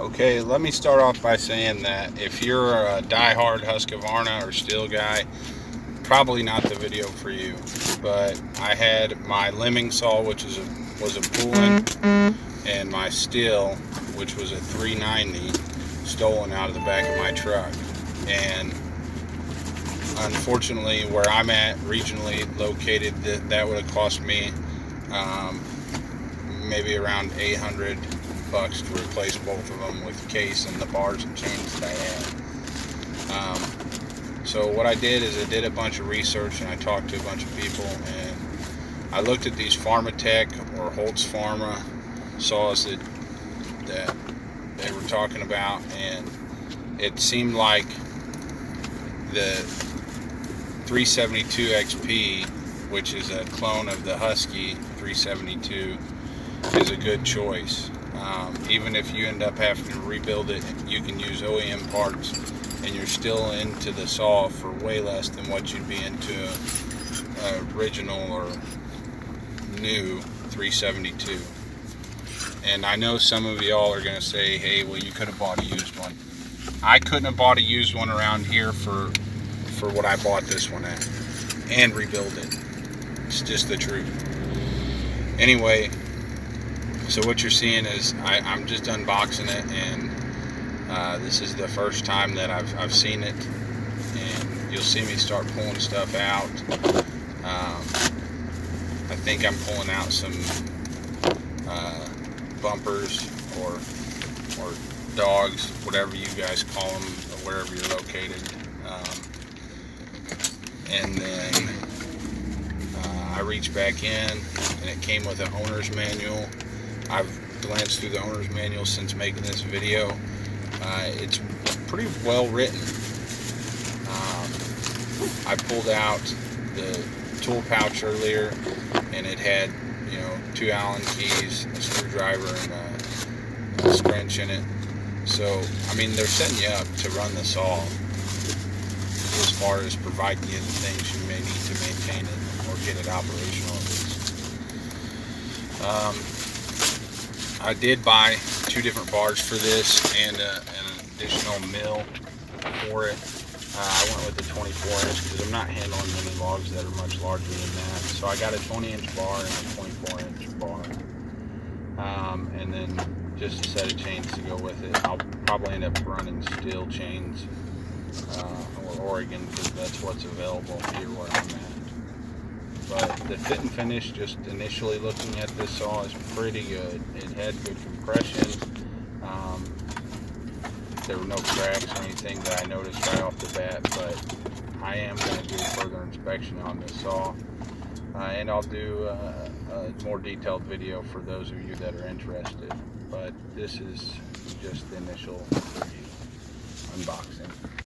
Okay, let me start off by saying that if you're a die-hard Husqvarna or Stihl guy, probably not the video for you. But I had my limbing saw, which was a Poolin, and my Stihl, which was a 390, stolen out of the back of my truck. And unfortunately, where I'm at, regionally located, that would have cost me maybe around $800 to replace both of them with the case and the bars and chains that I had. So what I did is I did a bunch of research and I talked to a bunch of people, and I looked at these Pharmatech or Holzfforma saws that they were talking about, and it seemed like the 372XP, which is a clone of the Husky 372, is a good choice. Even if you end up having to rebuild it, you can use OEM parts and you're still into the saw for way less than what you'd be into an original or new 372. And I know some of y'all are going to say, hey, well, you could have bought a used one. I couldn't have bought a used one around here for what I bought this one at and rebuild it. It's just the truth. Anyway, so what you're seeing is I'm just unboxing it, and this is the first time that I've seen it, and you'll see me start pulling stuff out. I think I'm pulling out some bumpers or dogs, whatever you guys call them, wherever you're located. And then I reached back in, and it came with an owner's manual. I've glanced through the owner's manual since making this video. It's pretty well written. I pulled out the tool pouch earlier, and it had, 2 Allen keys, a screwdriver, and a wrench in it. So, I mean, they're setting you up to run the saw as far as providing you the things you may need to maintain it or get it operational at least. I did buy 2 different bars for this and an additional mill for it. I went with the 24-inch because I'm not handling many logs that are much larger than that. So I got a 20-inch bar and a 24-inch bar. And then just a set of chains to go with it. I'll probably end up running Stihl chains or Oregon because that's what's available here where I'm at. But the fit and finish, just initially looking at this saw, is pretty good. It had good compression. There were no cracks or anything that I noticed right off the bat, but I am going to do a further inspection on this saw, and I'll do a more detailed video for those of you that are interested. But this is just the initial review unboxing.